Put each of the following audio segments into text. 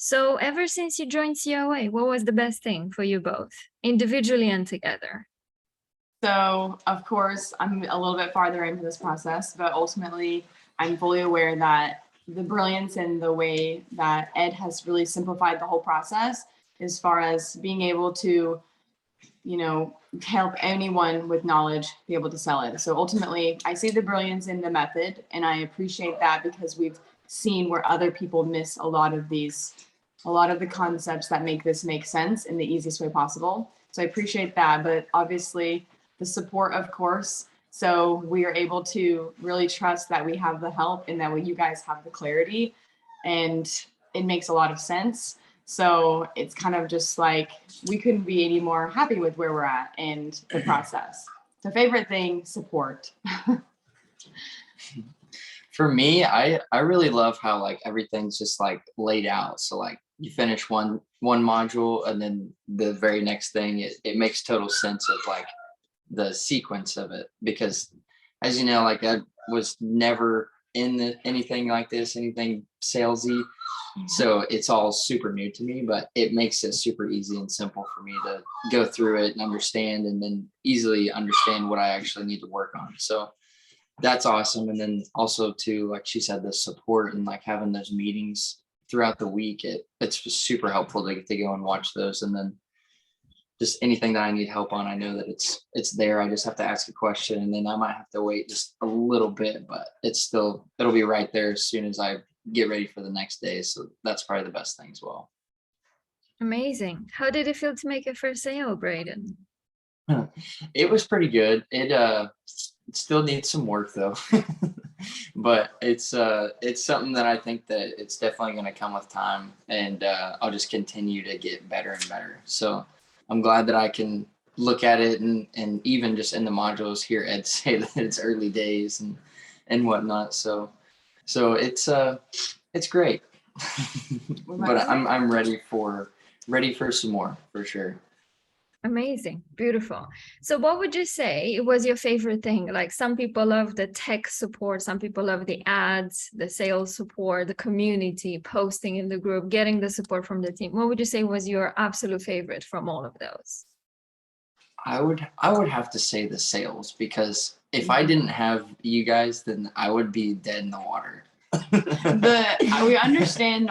So ever since you joined COA, what was the best thing for you both, individually and together? So, of course, I'm a little bit farther into this process, but ultimately, I'm fully aware that the brilliance in the way that Ed has really simplified the whole process as far as being able to, help anyone with knowledge be able to sell it. So ultimately, I see the brilliance in the method, and I appreciate that because we've seen where other people miss a lot of the concepts that make this make sense in the easiest way possible. So I appreciate that, but obviously the support, of course. So we are able to really trust that we have the help and that you guys have the clarity, and it makes a lot of sense. So it's kind of just like we couldn't be any more happy with where we're at and the process. So favorite thing, support. For me, I really love how like everything's just like laid out. So like you finish one module and then the very next thing, it makes total sense of like the sequence of it, because as you know, like I was never in anything like this, anything salesy. So it's all super new to me, but it makes it super easy and simple for me to go through it and understand, and then easily understand what I actually need to work on. So that's awesome. And then also too, like she said, the support and like having those meetings throughout the week, it's just super helpful to get to go and watch those. And then just anything that I need help on, I know that it's there. I just have to ask a question, and then I might have to wait just a little bit, but it'll be right there as soon as I get ready for the next day. So that's probably the best thing as well. Amazing. How did it feel to make your first sale, Braden? It was pretty good. It still needs some work though. But it's something that I think that it's definitely going to come with time, and I'll just continue to get better and better. So I'm glad that I can look at it, and even just in the modules hear Ed say that it's early days and whatnot. So it's great. But I'm ready for some more for sure. Amazing. Beautiful. So what would you say was your favorite thing? Like some people love the tech support, some people love the ads, the sales support, the community, posting in the group, getting the support from the team. What would you say was your absolute favorite from all of those? I would have to say the sales, because if I didn't have you guys, then I would be dead in the water. We understand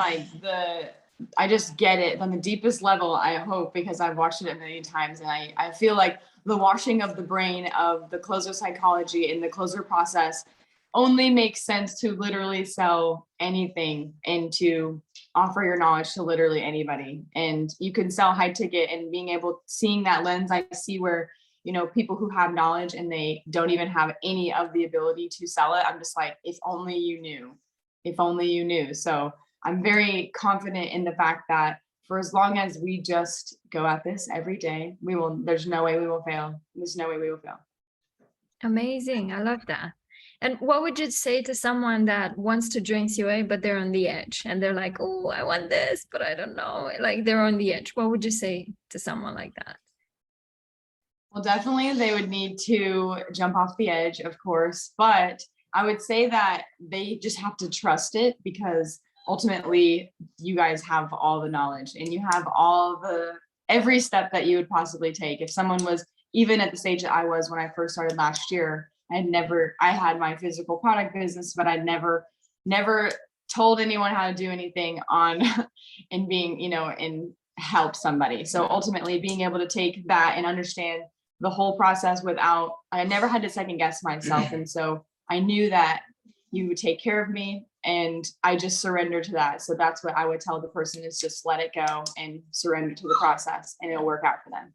I just get it on the deepest level, I hope, because I've watched it a million times, and I feel like the washing of the brain of the closer psychology and the closer process only makes sense to literally sell anything and to offer your knowledge to literally anybody. And you can sell high ticket, and being able seeing that lens, I see where people who have knowledge and they don't even have any of the ability to sell it. I'm just like, if only you knew, if only you knew. So I'm very confident in the fact that for as long as we just go at this every day, there's no way we will fail. There's no way we will fail. Amazing. I love that. And what would you say to someone that wants to join COA, but they're on the edge and they're like, oh, I want this, but I don't know. Like they're on the edge. What would you say to someone like that? Well, definitely they would need to jump off the edge, of course, but I would say that they just have to trust it, because ultimately you guys have all the knowledge and you have every step that you would possibly take. If someone was even at the stage that I was when I first started last year, I had my physical product business, but I'd never told anyone how to do anything on and being, and help somebody. So ultimately being able to take that and understand the whole process I never had to second guess myself. And so I knew that you would take care of me, and I just surrendered to that. So that's what I would tell the person, is just let it go and surrender to the process, and it'll work out for them.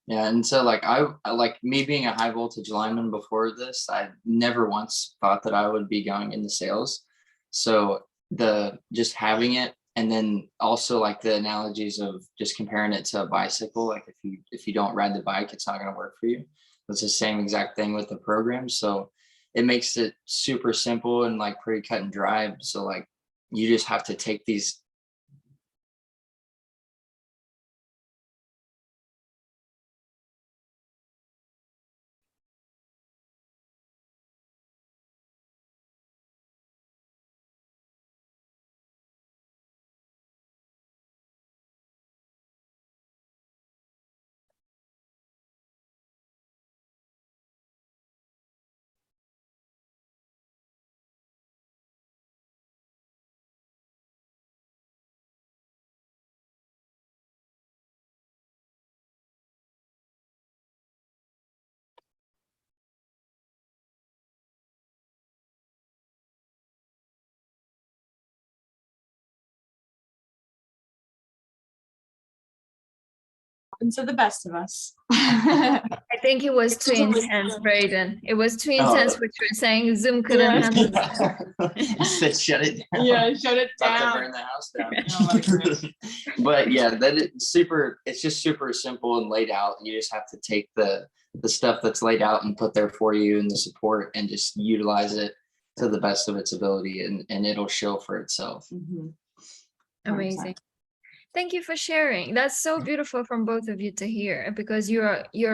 Yeah, and so like I like me being a high voltage lineman before this, I never once thought that I would be going into sales. So the just having it, and then also like the analogies of just comparing it to a bicycle, like if you don't ride the bike, it's not going to work for you. It's the same exact thing with the program. So it makes it super simple and like pretty cut and dry. So like you just have to take these happens to the best of us. I think it was too It's always intense, good. Braden. It was too Oh. intense, which you're saying Zoom couldn't Yeah. handle it. You said shut it down. Yeah, shut it About to down. burn the house down. Oh my goodness. But yeah, that is super. It's just super simple and laid out. You just have to take the stuff that's laid out and put there for you and the support and just utilize it to the best of its ability, and it'll show for itself. Mhm. 100%. Amazing. Thank you for sharing. That's so beautiful from both of you to hear, because you're